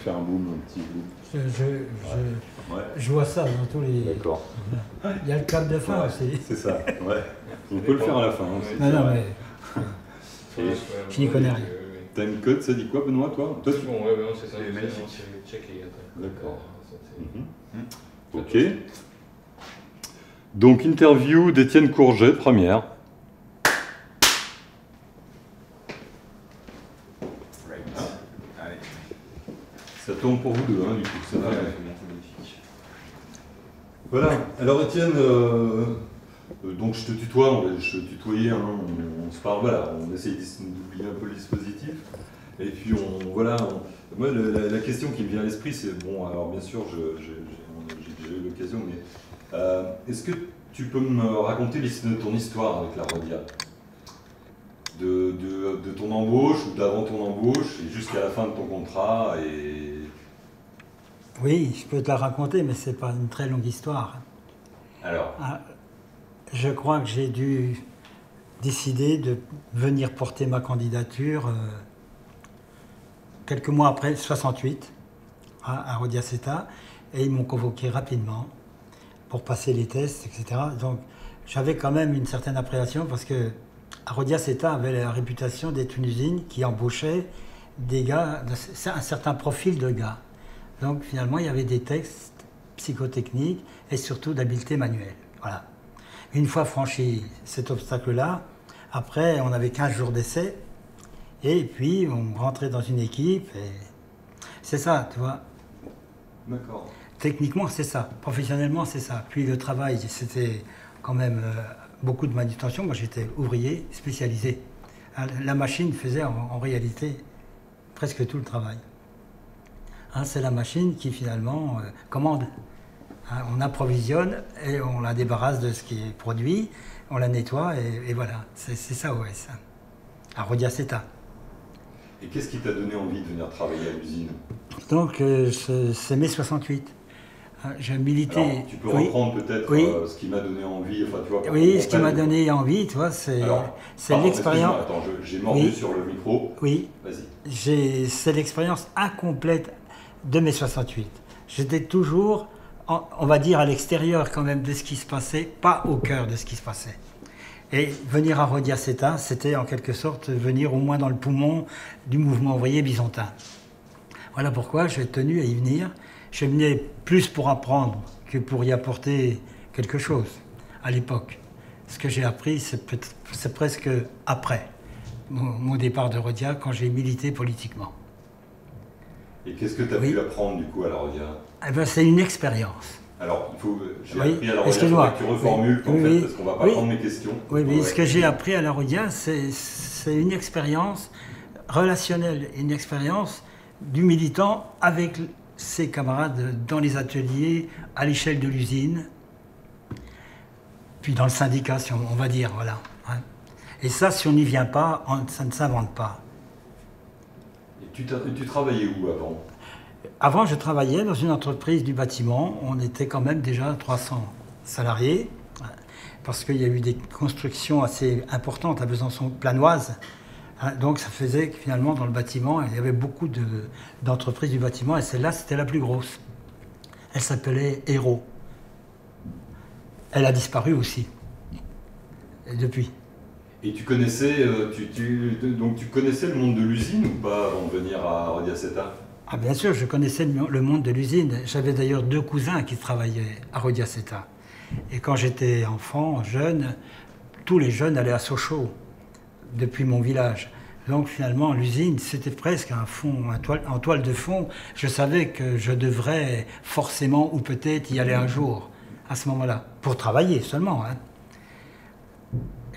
faire un boom, un petit boom. Je vois ça dans tous les... D'accord. Il y a le cap de fin aussi. C'est ça, ouais. On peut le faire à la fin aussi. Non, mais... Je n'y connais rien. Time code, ça dit quoi, Benoît, toi? Bon, ouais, c'est ça. C'est magnifique. D'accord. Ok. Donc, interview d'Étienne Courget, première. Allez. Ça tourne pour vous deux, hein, du coup. Ça va. Ouais, c'est magnifique. Voilà. Alors, Étienne, donc je te tutoie, je te tutoyais, hein, on se parle, voilà, on essaye d'oublier un peu le dispositif. Et puis, moi, la question qui me vient à l'esprit, c'est, bon, alors bien sûr, j'ai déjà eu l'occasion, mais est-ce que tu peux me raconter ton histoire avec la Rhodia, de ton embauche ou d'avant ton embauche et jusqu'à la fin de ton contrat et... Oui, je peux te la raconter, mais c'est pas une très longue histoire. Alors, je crois que j'ai dû décider de venir porter ma candidature quelques mois après, 68, à Rhodia SETA, et ils m'ont convoqué rapidement pour passer les tests, etc. Donc j'avais quand même une certaine appréhension parce que Rhodia SETA avait la réputation d'être une usine qui embauchait des gars, un certain profil de gars. Donc finalement, il y avait des tests psychotechniques et surtout d'habileté manuelle. Voilà. Une fois franchi cet obstacle-là, après, on avait 15 jours d'essai, et puis on rentrait dans une équipe, et c'est ça, tu vois. d'accord. Techniquement, c'est ça. Professionnellement, c'est ça. Puis le travail, c'était quand même beaucoup de manutention. Moi, j'étais ouvrier spécialisé. La machine faisait en réalité presque tout le travail. C'est la machine qui finalement commande. On approvisionne et on la débarrasse de ce qui est produit, on la nettoie et voilà. C'est ça OS. À Rhodia SETA. Et qu'est-ce qui t'a donné envie de venir travailler à l'usine? Donc, c'est mai 68. Je militais. Alors, tu peux reprendre peut-être ce qui m'a donné envie. Enfin, tu vois, oui, ce qui m'a donné envie, tu vois, c'est l'expérience. Attends, j'ai mordu sur le micro. Oui. Vas-y. C'est l'expérience incomplète de mai 68. J'étais toujours, on va dire, à l'extérieur quand même de ce qui se passait, pas au cœur de ce qui se passait. Et venir à Rhodia SETA, c'était en quelque sorte venir au moins dans le poumon du mouvement ouvrier byzantin. Voilà pourquoi j'ai tenu à y venir. Je venais plus pour apprendre que pour y apporter quelque chose à l'époque. Ce que j'ai appris, c'est presque après mon départ de Rhodia, quand j'ai milité politiquement. Et qu'est-ce que tu as pu apprendre du coup à la Rhodia? C'est une expérience. Alors, j'ai appris à la Rhodia, que tu reformules parce qu'on ne va pas prendre mes questions. Oui, mais ce que j'ai appris à la Rhodia, c'est une expérience relationnelle, une expérience du militant avec ses camarades dans les ateliers, à l'échelle de l'usine, puis dans le syndicat, on va dire, voilà. Et ça, si on n'y vient pas, ça ne s'invente pas. Et tu travaillais où avant? Avant, je travaillais dans une entreprise du bâtiment. On était quand même déjà 300 salariés, parce qu'il y a eu des constructions assez importantes à Besançon-Planoise. Donc ça faisait que finalement, dans le bâtiment, il y avait beaucoup d'entreprises du bâtiment, et celle-là, c'était la plus grosse. Elle s'appelait Héros. Elle a disparu aussi, et depuis. Et tu connaissais, donc tu connaissais le monde de l'usine ou pas avant de venir à Rhodia SETA? Ah bien sûr, je connaissais le monde de l'usine. J'avais d'ailleurs 2 cousins qui travaillaient à Rhodia SETA. Et quand j'étais enfant, jeune, tous les jeunes allaient à Sochaux, depuis mon village. Donc finalement, l'usine, c'était presque en toile de fond. Je savais que je devrais forcément ou peut-être y aller un jour, à ce moment-là, pour travailler seulement.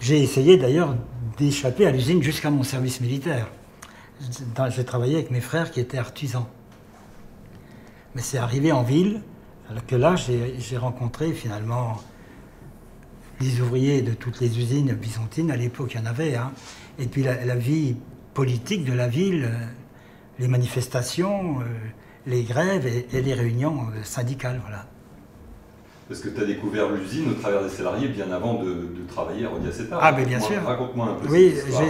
J'ai essayé d'ailleurs d'échapper à l'usine jusqu'à mon service militaire. J'ai travaillé avec mes frères qui étaient artisans. Mais c'est arrivé en ville que là, j'ai rencontré finalement les ouvriers de toutes les usines byzantines. À l'époque, il y en avait. Et puis la vie politique de la ville, les manifestations, les grèves et les réunions syndicales. Voilà. Parce que tu as découvert l'usine au travers des salariés bien avant de travailler à Rhodia SETA. Ah, mais bien sûr. Raconte-moi un peu oui, cette histoire.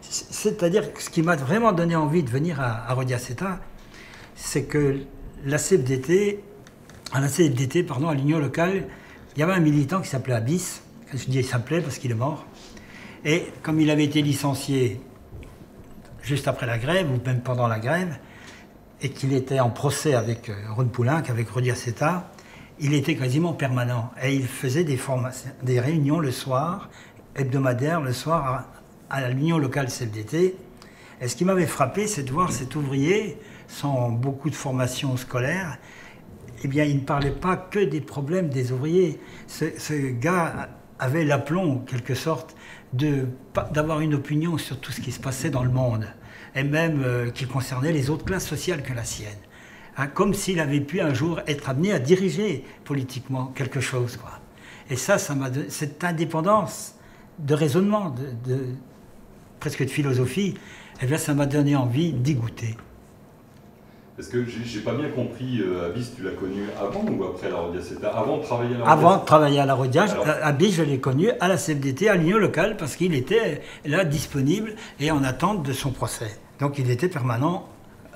C'est-à-dire que ce qui m'a vraiment donné envie de venir à Rhodia SETA, c'est que à la CFDT, à l'Union locale, il y avait un militant qui s'appelait Abyss. Je dis il s'appelait parce qu'il est mort. Et comme il avait été licencié juste après la grève, ou même pendant la grève, et qu'il était en procès avec Ron Poulenc, avec Rodi Asseta, il était quasiment permanent. Et il faisait des réunions le soir, hebdomadaires, le soir, à l'Union locale CFDT. Et ce qui m'avait frappé, c'est de voir cet ouvrier, sans beaucoup de formation scolaire, eh bien, il ne parlait pas que des problèmes des ouvriers. Ce gars avait l'aplomb, en quelque sorte, d'avoir une opinion sur tout ce qui se passait dans le monde, et même qui concernait les autres classes sociales que la sienne. Hein, comme s'il avait pu un jour être amené à diriger politiquement quelque chose, quoi. Et ça m'a donné cette indépendance de raisonnement, presque de philosophie, eh bien, ça m'a donné envie d'y goûter. Parce que j'ai pas bien compris, Abyss, tu l'as connu avant ou après la Rodi Asseta? Avant de travailler à la Rodi? Avant de travailler à la Rodi, Abyss, je l'ai connu à la CFDT, à l'Union locale, parce qu'il était là disponible et en attente de son procès. Donc il était permanent,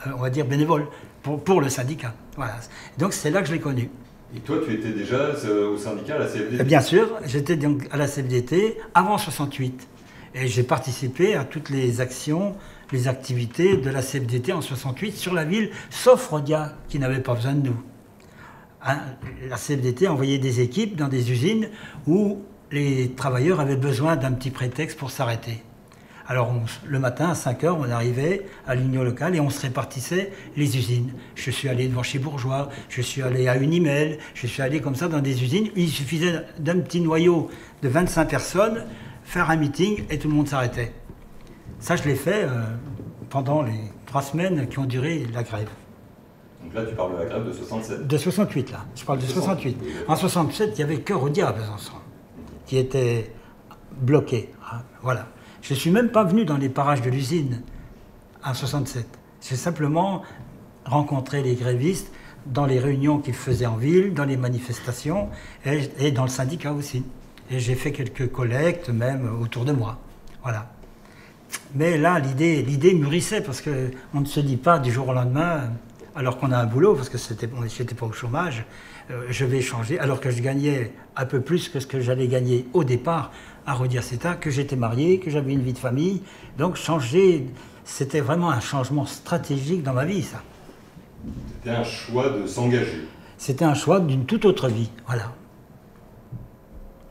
on va dire bénévole, pour le syndicat. Voilà. Donc c'est là que je l'ai connu. Et toi, tu étais déjà au syndicat à la CFDT? Bien sûr, j'étais donc à la CFDT avant 68. Et j'ai participé à toutes les actions, les activités de la CFDT en 68 sur la ville, sauf Rodia, qui n'avait pas besoin de nous. Hein, la CFDT envoyait des équipes dans des usines où les travailleurs avaient besoin d'un petit prétexte pour s'arrêter. Alors le matin, à 5 h, on arrivait à l'Union locale et on se répartissait les usines. Je suis allé devant chez Bourgeois, je suis allé à Unimel, je suis allé comme ça dans des usines. Il suffisait d'un petit noyau de 25 personnes, faire un meeting et tout le monde s'arrêtait. Ça, je l'ai fait pendant les 3 semaines qui ont duré la grève. Donc là, tu parles de la grève de 67? De 68, là. Je parle de 68. En 67, il n'y avait que Rodia à Besançon, qui était bloqué. Hein, voilà. Je ne suis même pas venu dans les parages de l'usine en 67. J'ai simplement rencontré les grévistes dans les réunions qu'ils faisaient en ville, dans les manifestations et dans le syndicat aussi. Et j'ai fait quelques collectes même autour de moi. Voilà. Mais là, l'idée mûrissait parce qu'on ne se dit pas du jour au lendemain, alors qu'on a un boulot, parce que j'étais pas au chômage, je vais changer, alors que je gagnais un peu plus que ce que j'allais gagner au départ à Rodi Asseta, que j'étais marié, que j'avais une vie de famille. Donc changer, c'était vraiment un changement stratégique dans ma vie, ça. C'était un choix de s'engager. C'était un choix d'une toute autre vie, voilà.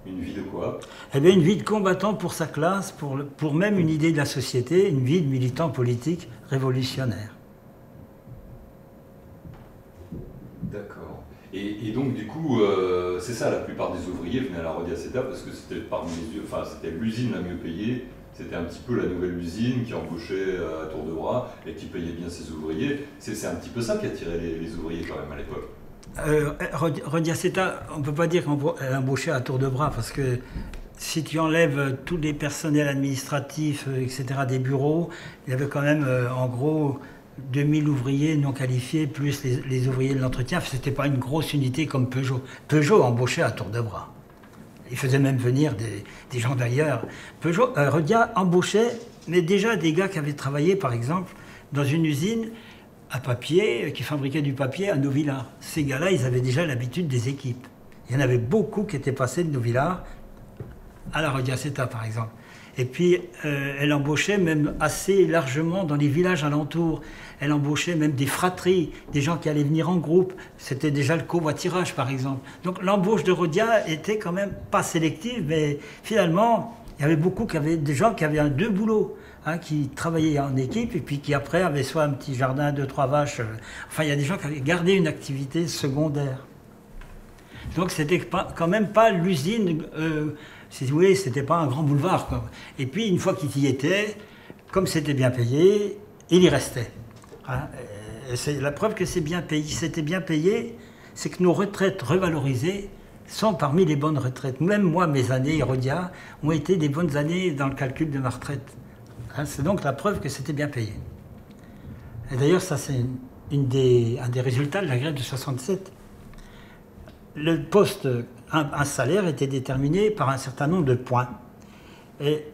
Une vie de quoi? Eh bien, une vie de combattant pour sa classe, pour même une idée de la société, une vie de militant politique révolutionnaire. D'accord. Et donc, du coup, c'est ça, la plupart des ouvriers venaient à la Rodi Asseta parce que c'était c'était l'usine la mieux payée. C'était un petit peu la nouvelle usine qui embauchait à tour de bras et qui payait bien ses ouvriers. C'est un petit peu ça qui attirait les ouvriers quand même à l'époque. Rodi Asseta, on ne peut pas dire qu'elle embauchait à tour de bras, parce que si tu enlèves tous les personnels administratifs, etc., des bureaux, il y avait quand même, en gros, 2000 ouvriers non qualifiés, plus les ouvriers de l'entretien. Ce n'était pas une grosse unité comme Peugeot. Peugeot embauchait à tour de bras. Il faisait même venir des gens d'ailleurs. Rodia embauchait, mais déjà des gars qui avaient travaillé, par exemple, dans une usine à papier, qui fabriquait du papier à Novillard. Ces gars-là, ils avaient déjà l'habitude des équipes. Il y en avait beaucoup qui étaient passés de Novillard à la Rodi Asseta, par exemple. Et puis, elle embauchait même assez largement dans les villages alentours. Elle embauchait même des fratries, des gens qui allaient venir en groupe. C'était déjà le covoiturage, par exemple. Donc l'embauche de Rodia était quand même pas sélective, mais finalement, il y avait des gens qui avaient 2 boulots. Hein, qui travaillaient en équipe et puis qui après avaient soit un petit jardin, 2-3 vaches. Enfin, il y a des gens qui avaient gardé une activité secondaire. Donc, c'était quand même pas l'usine, si vous voulez, c'était pas un grand boulevard, quoi. Et puis, une fois qu'il y était, comme c'était bien payé, il y restait. Hein, c'est la preuve que c'était bien payé, c'est que nos retraites revalorisées sont parmi les bonnes retraites. Même moi, mes années Rodia ont été des bonnes années dans le calcul de ma retraite. C'est donc la preuve que c'était bien payé. Et d'ailleurs, ça c'est un des résultats de la grève de 67. Le poste, un salaire était déterminé par un certain nombre de points. Et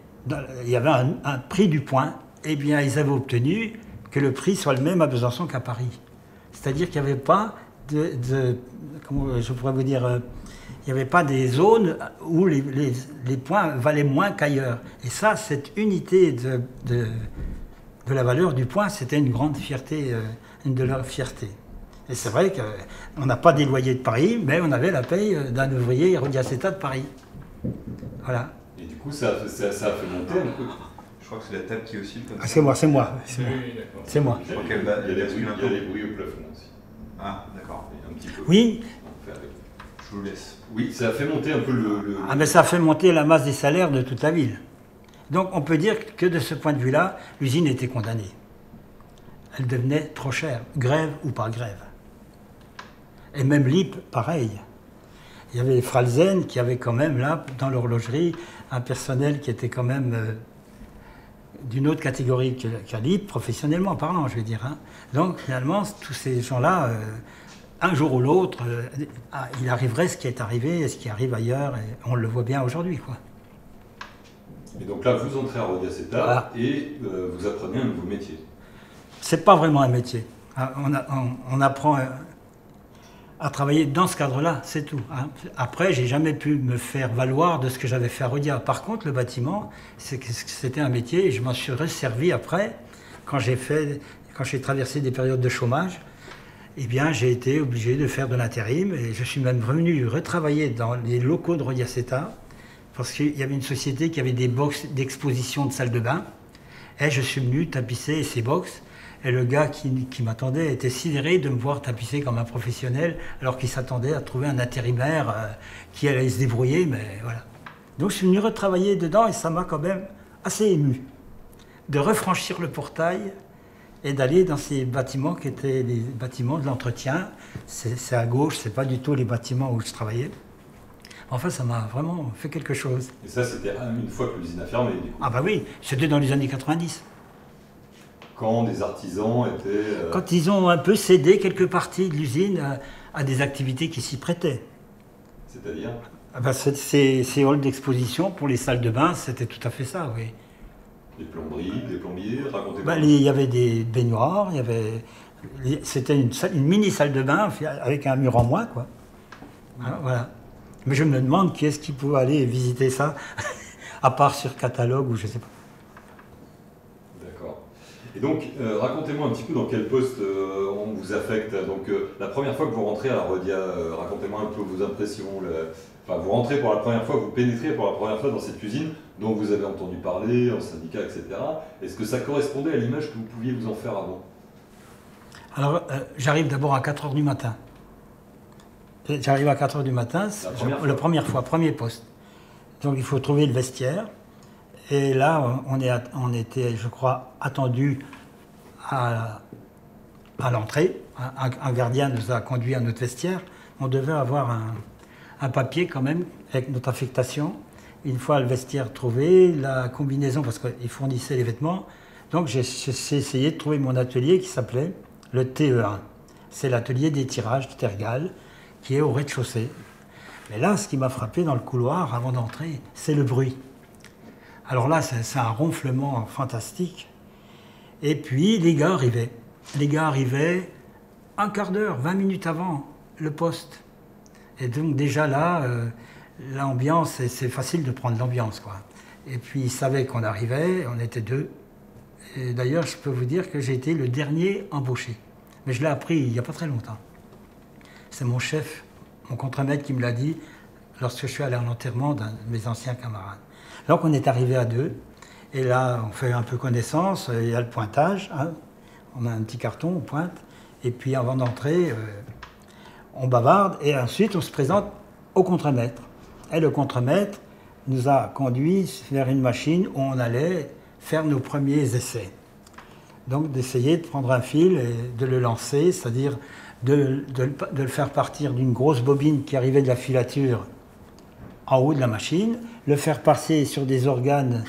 il y avait un prix du point. Eh bien, ils avaient obtenu que le prix soit le même à Besançon qu'à Paris. C'est-à-dire qu'il n'y avait pas comment je pourrais vous dire, il n'y avait pas des zones où les points valaient moins qu'ailleurs. Et ça, cette unité de la valeur du point, c'était une grande fierté, une de leurs fiertés. Et c'est vrai qu'on n'a pas des loyers de Paris, mais on avait la paye d'un ouvrier Rodiaceta de Paris. Voilà. Et du coup, ça a fait monter un peu. Je crois que c'est la table qui oscille comme ça. Ah, c'est moi. Oui, d'accord. C'est moi. Je crois qu'elle va. Il y a les bruits au plafond aussi. Ah, d'accord. Et un petit peu. Oui. Je vous laisse. Oui, ça a fait monter un peu le... Ah, mais ça a fait monter la masse des salaires de toute la ville. Donc on peut dire que de ce point de vue-là, l'usine était condamnée. Elle devenait trop chère, grève ou pas grève. Et même l'IP, pareil. Il y avait les Fralzen qui avaient quand même là, dans l'horlogerie, un personnel qui était quand même d'une autre catégorie qu'à l'IP, professionnellement parlant, je veux dire. Hein. Donc finalement, tous ces gens-là, un jour ou l'autre, il arriverait ce qui est arrivé et ce qui arrive ailleurs, et on le voit bien aujourd'hui, quoi. Et donc là, vous entrez à Rodiaceta Voilà. et vous apprenez un nouveau métier. C'est pas vraiment un métier. On apprend à travailler dans ce cadre-là, c'est tout. Hein. Après, j'ai jamais pu me faire valoir de ce que j'avais fait à Rodia. Par contre, le bâtiment, c'était un métier et je m'en suis resservi après, quand j'ai traversé des périodes de chômage. Eh bien, j'ai été obligé de faire de l'intérim et je suis même revenu retravailler dans les locaux de Rodiaceta parce qu'il y avait une société qui avait des box d'exposition de salles de bain et je suis venu tapisser ces box. Et le gars qui m'attendait était sidéré de me voir tapisser comme un professionnel, alors qu'il s'attendait à trouver un intérimaire qui allait se débrouiller, mais voilà. Donc je suis venu retravailler dedans et ça m'a quand même assez ému de refranchir le portail et d'aller dans ces bâtiments qui étaient les bâtiments de l'entretien. C'est à gauche, c'est pas du tout les bâtiments où je travaillais. Enfin, ça m'a vraiment fait quelque chose. Et ça, c'était une fois que l'usine a fermé, du coup. Ah bah oui, c'était dans les années 90. Quand des artisans étaient... Quand ils ont un peu cédé quelques parties de l'usine à des activités qui s'y prêtaient. C'est-à-dire Ah ben, ces halls d'exposition pour les salles de bain, c'était tout à fait ça, oui. des plomberies, des plombiers, racontez-moi. Ben, il y avait des baignoires, c'était une mini salle de bain avec un mur en moins, quoi. Voilà. Mais je me demande qui est-ce qui pouvait aller visiter ça, à part sur catalogue ou je sais pas. D'accord. Et donc, racontez-moi un petit peu dans quel poste on vous affecte. Donc, la première fois que vous rentrez à la Rodia, racontez-moi un peu vos impressions. Enfin, vous rentrez pour la première fois, vous pénétrez pour la première fois dans cette usine dont vous avez entendu parler, en syndicat, etc. Est-ce que ça correspondait à l'image que vous pouviez vous en faire avant? Alors, j'arrive d'abord à 4 h du matin. J'arrive à 4 h du matin, la première fois, premier poste. Donc il faut trouver le vestiaire. Et là, on était, je crois, attendus à l'entrée. Un gardien nous a conduits à notre vestiaire. On devait avoir un papier quand même avec notre affectation. Une fois le vestiaire trouvé, la combinaison, parce qu'ils fournissaient les vêtements. Donc j'ai essayé de trouver mon atelier qui s'appelait le TE1. C'est l'atelier d'étirage de Tergal, qui est au rez-de-chaussée. Mais là, ce qui m'a frappé dans le couloir avant d'entrer, c'est le bruit. Alors là, c'est un ronflement fantastique. Et puis, les gars arrivaient. Les gars arrivaient un quart d'heure, 20 minutes avant le poste. Et donc déjà là, l'ambiance, c'est facile de prendre l'ambiance, quoi. Et puis, ils savaient qu'on arrivait, on était deux. Et d'ailleurs, je peux vous dire que j'ai été le dernier embauché. Mais je l'ai appris il n'y a pas très longtemps. C'est mon chef, mon contremaître qui me l'a dit lorsque je suis allé à l'enterrement d'un de mes anciens camarades. Donc on est arrivé à deux, et là on fait un peu connaissance, il y a le pointage, hein. On a un petit carton, on pointe, et puis avant d'entrer, on bavarde, et ensuite on se présente au contremaître. Et le contremaître nous a conduits vers une machine où on allait faire nos premiers essais. Donc d'essayer de prendre un fil et de le lancer, c'est-à-dire de le faire partir d'une grosse bobine qui arrivait de la filature en haut de la machine, le faire passer sur des organes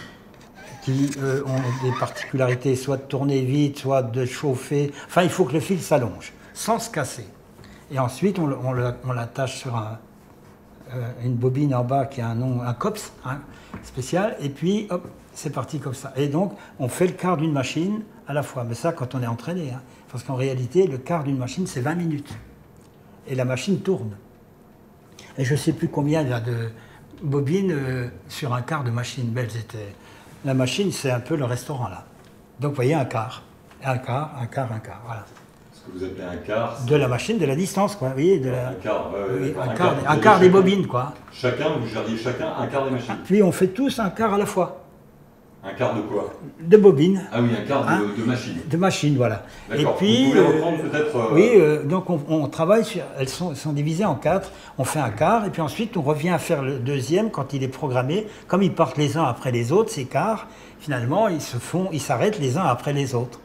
qui ont des particularités, soit de tourner vite, soit de chauffer. Enfin, il faut que le fil s'allonge, sans se casser. Et ensuite, on l'attache sur une bobine en bas qui a un nom, un COPS, hein, spécial, et puis hop, c'est parti comme ça. Et donc, on fait le quart d'une machine à la fois. Mais ça, quand on est entraîné, hein. Parce qu'en réalité, le quart d'une machine, c'est 20 minutes. Et la machine tourne. Et je ne sais plus combien il y a de bobines sur un quart de machine belge. La machine, c'est un peu le restaurant, là. Donc, vous voyez, un quart. Un quart, un quart, un quart, voilà. Ce que vous appelez un quart. De la machine, de la distance, quoi. Vous voyez, Un quart, oui, un quart des bobines, quoi. Chacun, vous gériez chacun un quart des machines. Puis on fait tous un quart à la fois. Un quart de quoi? De bobines. Ah oui, un quart de machines. De machines, voilà. Et D'accord. puis, vous pouvez reprendre peut-être... oui, donc on travaille sur... Elles sont divisées en 4. On fait un quart, et puis ensuite on revient à faire le deuxième quand il est programmé. Comme ils partent les uns après les autres, ces quarts, finalement, ils s'arrêtent les uns après les autres.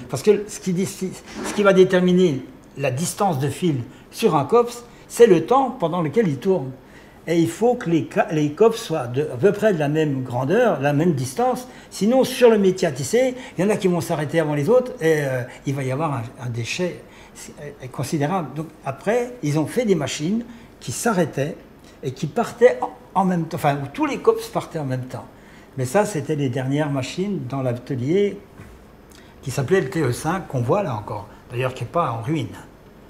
Parce que ce qui va déterminer la distance de fil sur un COPS, c'est le temps pendant lequel il tourne. Et il faut que les COPS soient à peu près de la même grandeur, la même distance. Sinon, sur le métier à tisser, il y en a qui vont s'arrêter avant les autres et il va y avoir un déchet considérable. Donc après, ils ont fait des machines qui s'arrêtaient et qui partaient en même temps, enfin, où tous les COPS partaient en même temps. Mais ça, c'était les dernières machines dans l'atelier qui s'appelait le TE5, qu'on voit là encore. D'ailleurs, qui n'est pas en ruine.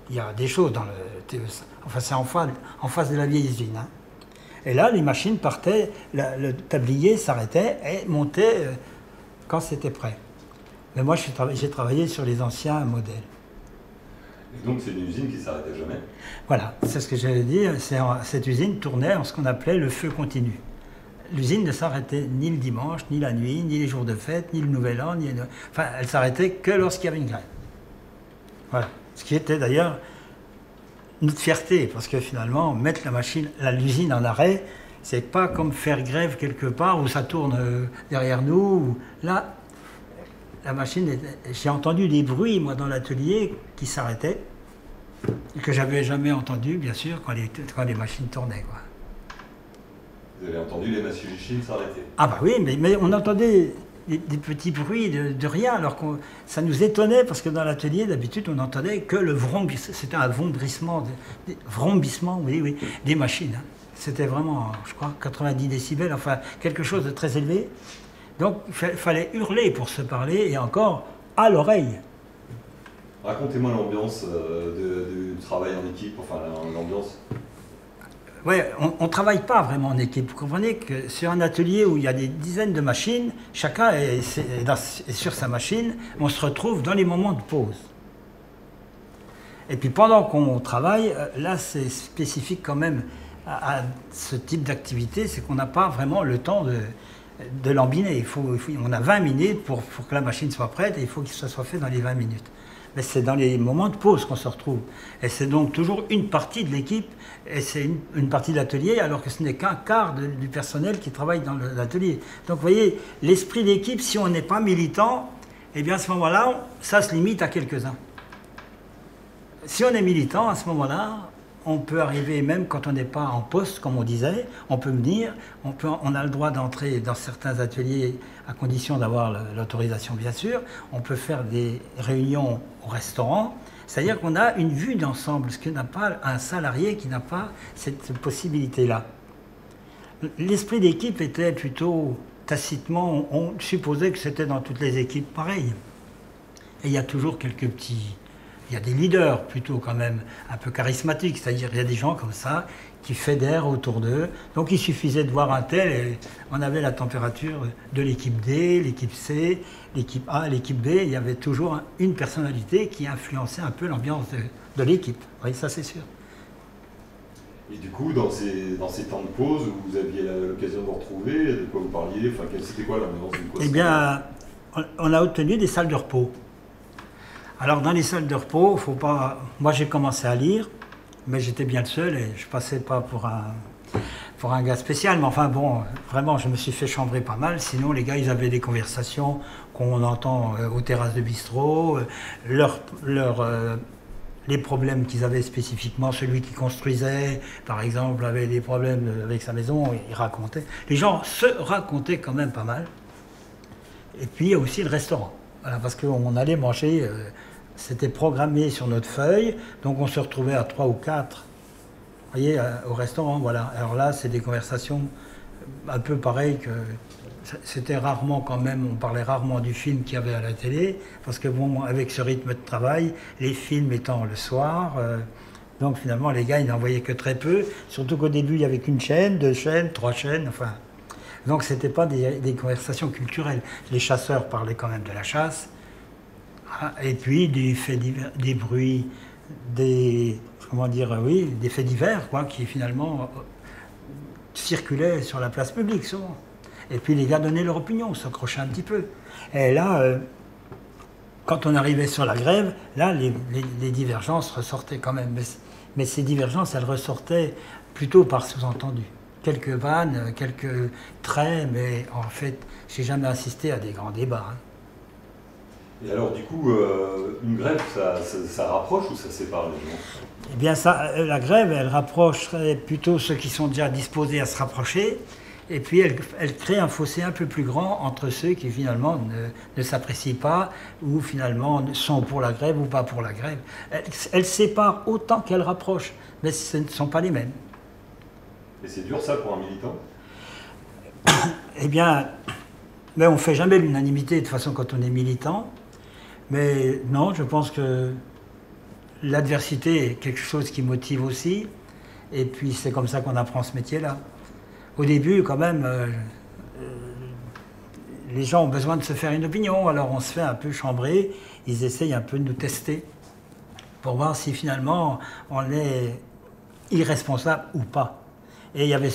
Il y a des choses dans le TE5. Enfin, c'est en face de la vieille usine. Hein. Et là, les machines partaient, le tablier s'arrêtait et montait quand c'était prêt. Mais moi, j'ai travaillé sur les anciens modèles. Et donc, c'est une usine qui ne s'arrêtait jamais? Voilà, c'est ce que j'allais dire. Cette usine tournait en ce qu'on appelait le feu continu. L'usine ne s'arrêtait ni le dimanche, ni la nuit, ni les jours de fête, ni le nouvel an, enfin, elle s'arrêtait que lorsqu'il y avait une grève. Voilà. Ce qui était d'ailleurs notre fierté, parce que finalement, mettre l'usine en arrêt, c'est pas comme faire grève quelque part où ça tourne derrière nous. Là, la machine, j'ai entendu des bruits, moi, dans l'atelier, qui s'arrêtaient, que j'avais jamais entendu, bien sûr, quand les machines tournaient, quoi. Vous avez entendu les machines s'arrêter? Ah bah oui, mais on entendait des petits bruits de rien, alors que ça nous étonnait, parce que dans l'atelier, d'habitude, on n'entendait que le vrombissement, c'était un vrombissement, oui, des machines. Hein. C'était vraiment, je crois, 90 décibels, enfin, quelque chose de très élevé. Donc, il fallait hurler pour se parler, et encore, à l'oreille. Racontez-moi l'ambiance du travail en équipe, enfin, l'ambiance... Oui, on ne travaille pas vraiment en équipe. Vous comprenez que sur un atelier où il y a des dizaines de machines, chacun est sur sa machine, on se retrouve dans les moments de pause. Et puis pendant qu'on travaille, là c'est spécifique quand même à ce type d'activité, c'est qu'on n'a pas vraiment le temps de l'embiner. On a 20 minutes pour que la machine soit prête et il faut que ça soit fait dans les 20 minutes. Mais c'est dans les moments de pause qu'on se retrouve. Et c'est donc toujours une partie de l'équipe, et c'est une partie de l'atelier, alors que ce n'est qu'un quart du personnel qui travaille dans l'atelier. Donc vous voyez, l'esprit d'équipe, si on n'est pas militant, eh bien à ce moment-là, ça se limite à quelques-uns. Si on est militant, à ce moment-là, on peut arriver, même quand on n'est pas en poste, comme on disait, on peut venir, on a le droit d'entrer dans certains ateliers à condition d'avoir l'autorisation, bien sûr. On peut faire des réunions au restaurant, c'est-à-dire qu'on a une vue d'ensemble, ce que n'a pas un salarié qui n'a pas cette possibilité-là. L'esprit d'équipe était plutôt tacitement, on supposait que c'était dans toutes les équipes pareil. Et il y a toujours quelques petits... Il y a des leaders plutôt quand même un peu charismatiques, c'est-à-dire il y a des gens comme ça qui fédèrent autour d'eux. Donc il suffisait de voir un tel et on avait la température de l'équipe D, l'équipe C, l'équipe A, l'équipe B. Il y avait toujours une personnalité qui influençait un peu l'ambiance de l'équipe. Oui, ça c'est sûr. Et du coup, dans ces temps de pause où vous aviez l'occasion de vous retrouver, de quoi vous parliez, enfin, c'était quoi l'ambiance du poste? Eh bien, on a obtenu des salles de repos. Alors dans les salles de repos, faut pas. Moi j'ai commencé à lire, mais j'étais bien le seul et je passais pas pour un gars spécial. Mais enfin bon, vraiment je me suis fait chambrer pas mal. Sinon les gars ils avaient des conversations qu'on entend aux terrasses de bistrot, les problèmes qu'ils avaient spécifiquement. Celui qui construisait, par exemple, avait des problèmes avec sa maison, il racontait. Les gens se racontaient quand même pas mal. Et puis il y a aussi le restaurant. Voilà, parce qu'on allait manger, c'était programmé sur notre feuille, donc on se retrouvait à 3 ou 4, vous voyez, au restaurant, voilà. Alors là, c'est des conversations un peu pareilles c'était rarement quand même, on parlait rarement du film qu'il y avait à la télé, parce que bon, avec ce rythme de travail, les films étant le soir, donc finalement les gars ils n'en voyaient que très peu, surtout qu'au début il n'y avait qu'une chaîne, 2 chaînes, 3 chaînes, enfin. Donc c'était pas des conversations culturelles. Les chasseurs parlaient quand même de la chasse, hein, et puis des faits divers, des bruits, des, comment dire, oui, des faits divers, quoi, qui finalement circulaient sur la place publique souvent. Et puis les gars donnaient leur opinion, s'accrochaient un petit peu. Et là, quand on arrivait sur la grève, là, les divergences ressortaient quand même. Mais ces divergences, elles ressortaient plutôt par sous-entendu. Quelques vannes, quelques traits, mais en fait, j'ai jamais assisté à des grands débats. Hein. Et alors, du coup, une grève, ça rapproche ou ça sépare les gens? Eh bien, ça, la grève, elle rapprocherait plutôt ceux qui sont déjà disposés à se rapprocher. Et puis elle crée un fossé un peu plus grand entre ceux qui finalement ne s'apprécient pas ou finalement sont pour la grève ou pas pour la grève. Elle sépare autant qu'elle rapproche, mais ce ne sont pas les mêmes. Et c'est dur ça pour un militant? Eh bien, mais on ne fait jamais l'unanimité de toute façon quand on est militant. Mais non, je pense que l'adversité est quelque chose qui motive aussi. Et puis c'est comme ça qu'on apprend ce métier-là. Au début, quand même, les gens ont besoin de se faire une opinion, alors on se fait un peu chambrer, ils essayent un peu de nous tester pour voir si finalement on est irresponsable ou pas. Et il y avait